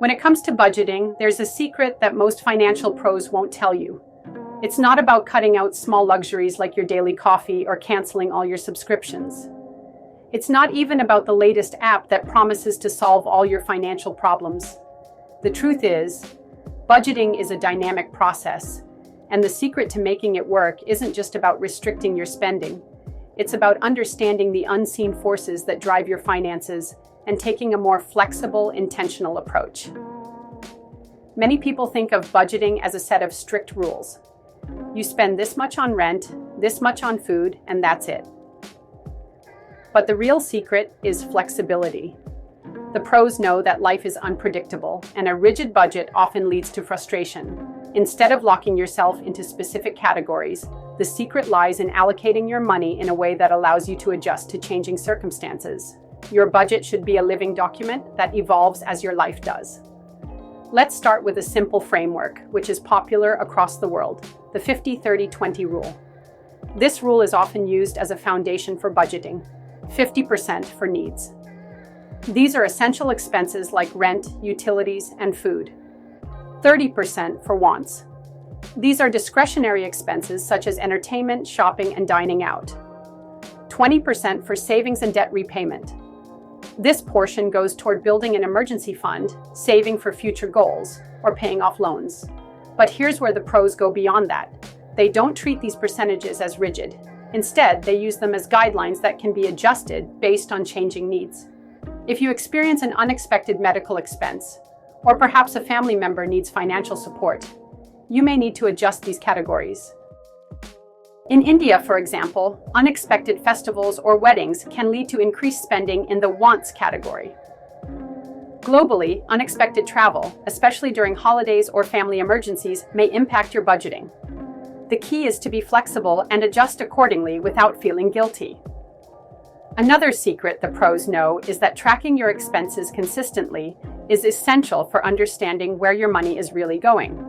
When it comes to budgeting, there's a secret that most financial pros won't tell you. It's not about cutting out small luxuries like your daily coffee or canceling all your subscriptions. It's not even about the latest app that promises to solve all your financial problems. The truth is, budgeting is a dynamic process, and the secret to making it work isn't just about restricting your spending. It's about understanding the unseen forces that drive your finances and taking a more flexible, intentional approach. Many people think of budgeting as a set of strict rules. You spend this much on rent, this much on food, and that's it. But the real secret is flexibility. The pros know that life is unpredictable, and a rigid budget often leads to frustration. Instead of locking yourself into specific categories, the secret lies in allocating your money in a way that allows you to adjust to changing circumstances. Your budget should be a living document that evolves as your life does. Let's start with a simple framework, which is popular across the world, the 50-30-20 rule. This rule is often used as a foundation for budgeting. 50% for needs. These are essential expenses like rent, utilities, and food. 30% for wants. These are discretionary expenses such as entertainment, shopping, and dining out. 20% for savings and debt repayment. This portion goes toward building an emergency fund, saving for future goals, or paying off loans. But here's where the pros go beyond that. They don't treat these percentages as rigid. Instead, they use them as guidelines that can be adjusted based on changing needs. If you experience an unexpected medical expense, or perhaps a family member needs financial support, you may need to adjust these categories. In India, for example, unexpected festivals or weddings can lead to increased spending in the wants category. Globally, unexpected travel, especially during holidays or family emergencies, may impact your budgeting. The key is to be flexible and adjust accordingly without feeling guilty. Another secret the pros know is that tracking your expenses consistently is essential for understanding where your money is really going.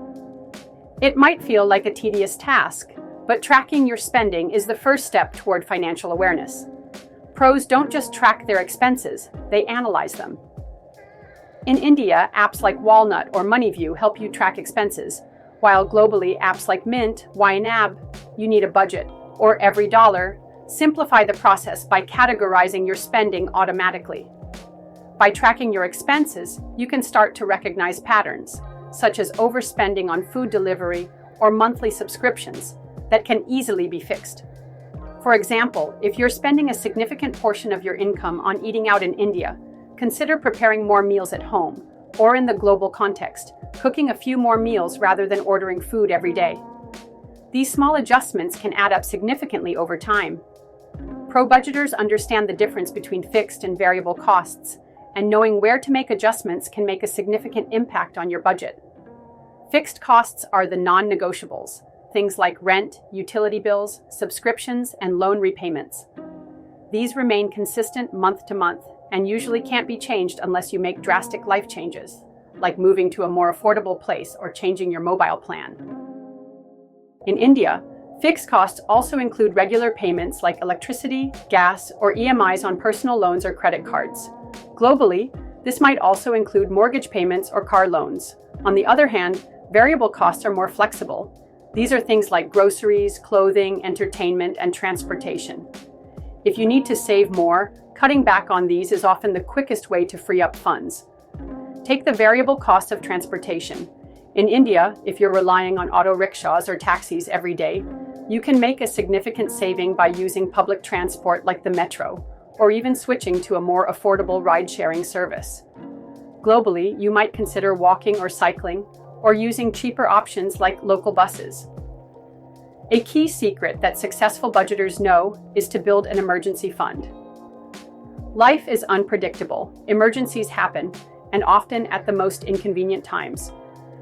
It might feel like a tedious task, but tracking your spending is the first step toward financial awareness. Pros don't just track their expenses, they analyze them. In India, apps like Walnut or MoneyView help you track expenses, while globally, apps like Mint, YNAB, You Need a Budget, or Every Dollar simplify the process by categorizing your spending automatically. By tracking your expenses, you can start to recognize patterns, such as overspending on food delivery or monthly subscriptions, that can easily be fixed. For example, if you're spending a significant portion of your income on eating out in India, consider preparing more meals at home, or in the global context, cooking a few more meals rather than ordering food every day. These small adjustments can add up significantly over time. Pro budgeters understand the difference between fixed and variable costs, and knowing where to make adjustments can make a significant impact on your budget. Fixed costs are the non-negotiables, things like rent, utility bills, subscriptions, and loan repayments. These remain consistent month to month and usually can't be changed unless you make drastic life changes, like moving to a more affordable place or changing your mobile plan. In India, fixed costs also include regular payments like electricity, gas, or EMIs on personal loans or credit cards. Globally, this might also include mortgage payments or car loans. On the other hand, variable costs are more flexible. These are things like groceries, clothing, entertainment, and transportation. If you need to save more, cutting back on these is often the quickest way to free up funds. Take the variable cost of transportation. In India, if you're relying on auto rickshaws or taxis every day, you can make a significant saving by using public transport like the metro, or even switching to a more affordable ride-sharing service. Globally, you might consider walking or cycling, or using cheaper options like local buses. A key secret that successful budgeters know is to build an emergency fund. Life is unpredictable. Emergencies happen, and often at the most inconvenient times.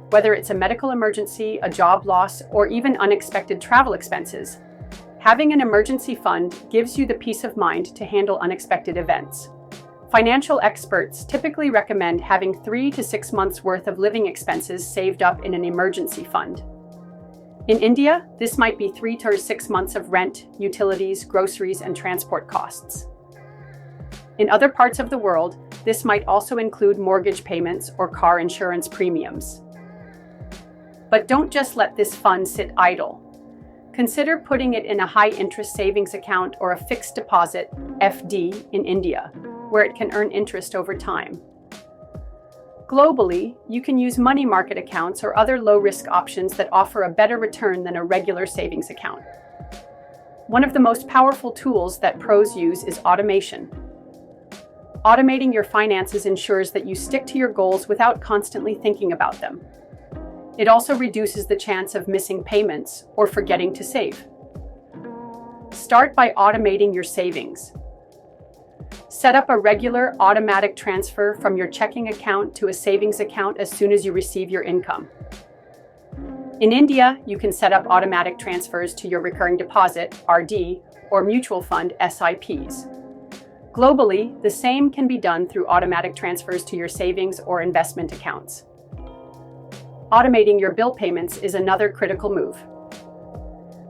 Whether it's a medical emergency, a job loss, or even unexpected travel expenses, having an emergency fund gives you the peace of mind to handle unexpected events. Financial experts typically recommend having 3 to 6 months' worth of living expenses saved up in an emergency fund. In India, this might be 3 to 6 months of rent, utilities, groceries, and transport costs. In other parts of the world, this might also include mortgage payments or car insurance premiums. But don't just let this fund sit idle. Consider putting it in a high-interest savings account or a fixed deposit (FD) in India, where it can earn interest over time. Globally, you can use money market accounts or other low-risk options that offer a better return than a regular savings account. One of the most powerful tools that pros use is automation. Automating your finances ensures that you stick to your goals without constantly thinking about them. It also reduces the chance of missing payments or forgetting to save. Start by automating your savings. Set up a regular automatic transfer from your checking account to a savings account as soon as you receive your income. In India, you can set up automatic transfers to your recurring deposit (RD) or mutual fund (SIPs). Globally, the same can be done through automatic transfers to your savings or investment accounts. Automating your bill payments is another critical move.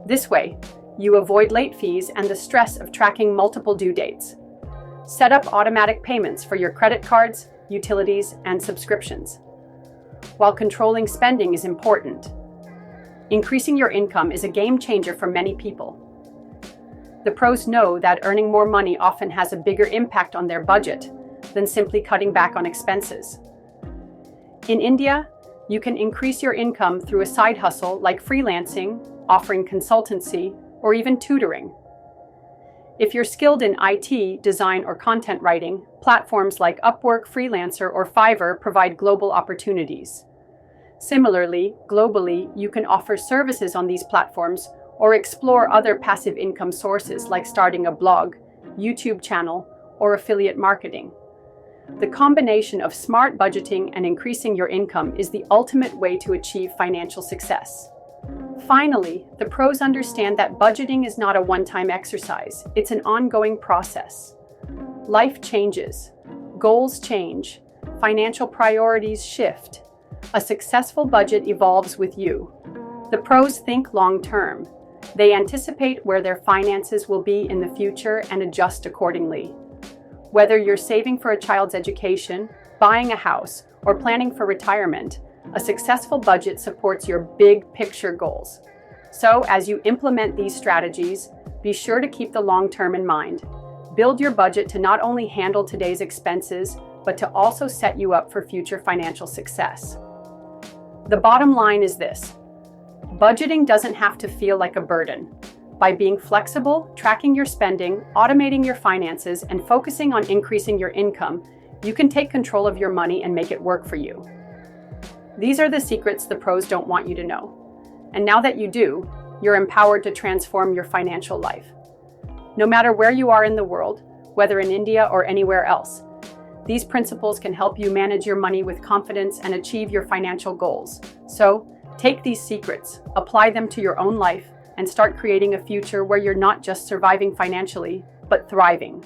This way, you avoid late fees and the stress of tracking multiple due dates. Set up automatic payments for your credit cards, utilities, and subscriptions. While controlling spending is important, increasing your income is a game changer for many people. The pros know that earning more money often has a bigger impact on their budget than simply cutting back on expenses. In India, you can increase your income through a side hustle like freelancing, offering consultancy, or even tutoring. If you're skilled in IT, design, or content writing, platforms like Upwork, Freelancer, or Fiverr provide global opportunities. Similarly, globally, you can offer services on these platforms or explore other passive income sources like starting a blog, YouTube channel, or affiliate marketing. The combination of smart budgeting and increasing your income is the ultimate way to achieve financial success. Finally, the pros understand that budgeting is not a one-time exercise, it's an ongoing process. Life changes, goals change, financial priorities shift. A successful budget evolves with you. The pros think long-term. They anticipate where their finances will be in the future and adjust accordingly. Whether you're saving for a child's education, buying a house, or planning for retirement, a successful budget supports your big picture goals. So, as you implement these strategies, be sure to keep the long term in mind. Build your budget to not only handle today's expenses, but to also set you up for future financial success. The bottom line is this: budgeting doesn't have to feel like a burden. By being flexible, tracking your spending, automating your finances, and focusing on increasing your income, you can take control of your money and make it work for you. These are the secrets the pros don't want you to know. And now that you do, you're empowered to transform your financial life. No matter where you are in the world, whether in India or anywhere else, these principles can help you manage your money with confidence and achieve your financial goals. So, take these secrets, apply them to your own life, and start creating a future where you're not just surviving financially, but thriving.